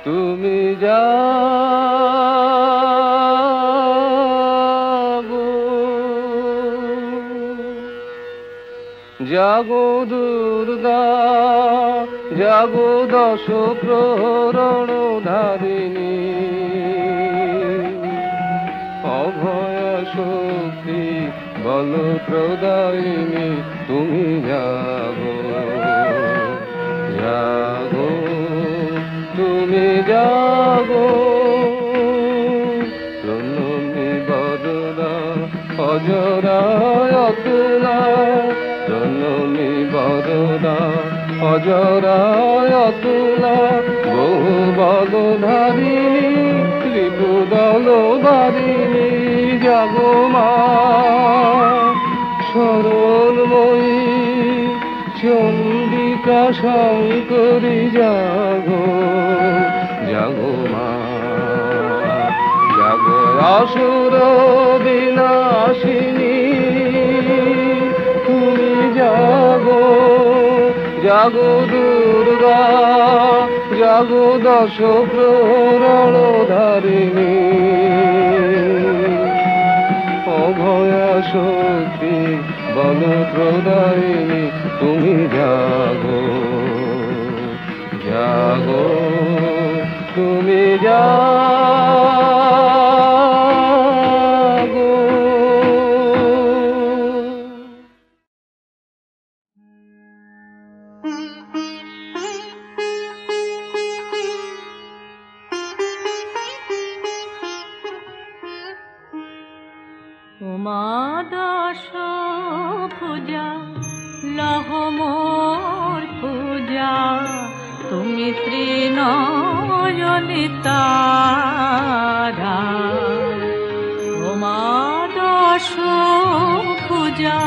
তুমি জাগো জাগো দুর্গা জাগো দশ প্রহরণ ধারিণী অভয় শক্তি বল প্রদায়িনী তুমি জাগো জাগো তুমি জাগো প্রণমী বরদা অজরায় অতুলা প্রণমী বরদা অজরায় অতুলা বহু বলধারিণী ত্রিপুদল বারিণী জাগো মা শরণময়ী চন্ডিকা শঙ্করী জাগো জাগো মা জাগো আসুর বিনাশিনী তুমি জাগো জাগো দুর্গা জাগো দশ প্রহরণ ধারিণী অভয়া শক্তি বল প্রদায়িনী তুমি জাগো জাগো তুমি জাগো উমা দশ পূজা লহ মোর পূজা তুমি ত্রিনয়নী তারা উমা দশ পূজা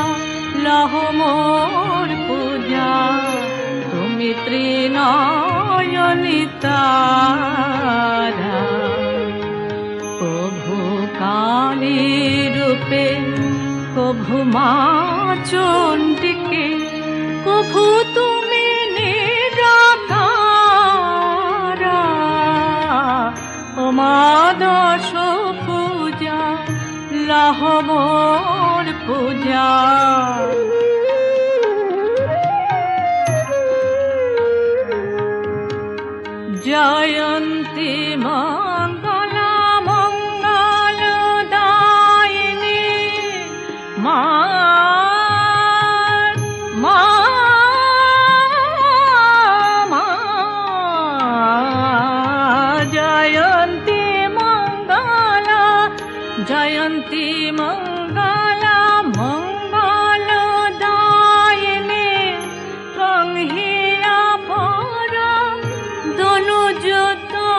লহ মোর পূজা তুমি ত্রিনয়নী তারা প্রভু কালী রূপে প্রভু মা চণ্ডিকে প্রভু তুমি নিরাকারা ও মা দশ পূজা লহ মোর পূজা জয়ন্তী মঙ্গলা মঙ্গলদায়িনী মা মা মা জয়ন্তী মঙ্গলা জয়ন্তী মঙ্গলা মঙ্গলদায়িনী সংহিয়া পরা দনুজতলনী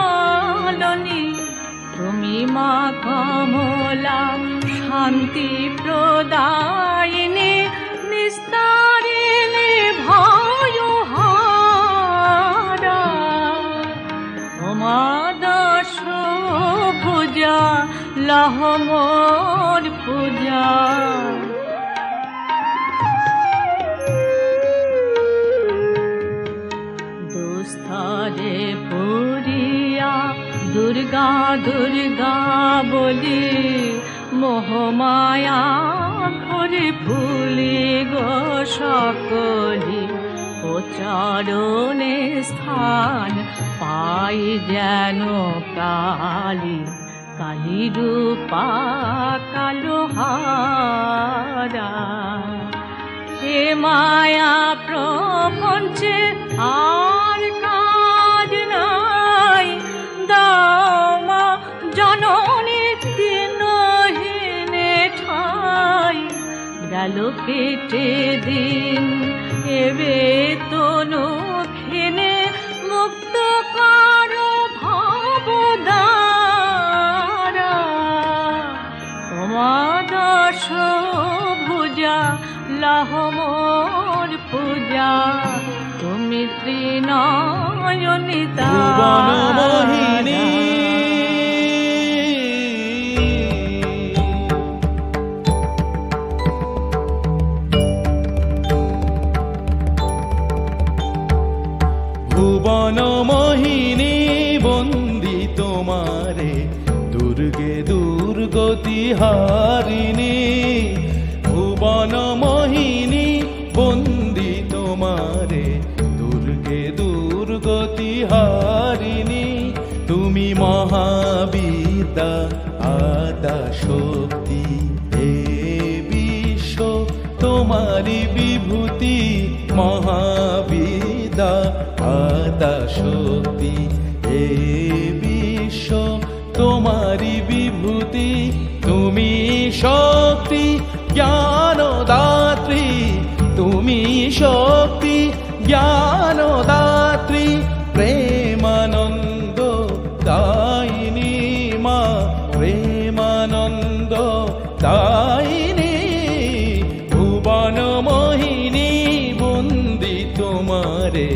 তুমি মা কমলা শান্তি প্রদায়িনী নিস্তারিণী ভয়হারা ও মা দশ পূজা লহ মোর পূজা দুস্থরে পুরিয়া দুর্গা দুর্গা বলি মোহমায়া ঘরে ফুলি গো সকলি ও চরণে স্থান পাই যেন কালী কালী রূপা কালো হারা হে মায়া প্রপঞ্চে আর কাজ নাই দাও মা জননী দিনহীনে ঠাই গেল কেটে দিন এবে তনু ক্ষীণে মুক্ত করো ভবদ্বারা তোমা দশ ভুজা লহ মোর পূজা তুমি ত্রিনয়নী ভুবনমোহিনী ভুবনমোহিনী বন্দে দুর্গতি হারিণী, ভুবন মোহিনী বন্দি তোমারে, দুর্গে দুর্গতি হারিণী। তুমি মহাবিদ্যা আদা শক্তি, হে বিশ্ব তোমারি বিভূতি। মহাবিদ্যা আদা শক্তি, হে বিশ্ব তোমারি বিভূতি। তুমি শক্তি জ্ঞানদাত্রী, তুমি শক্তি জ্ঞানদাত্রী। প্রেমানন্দ দায়িনী মা, প্রেমানন্দ দায়িনী। ভুবন মোহিনী বন্দি তোমারে,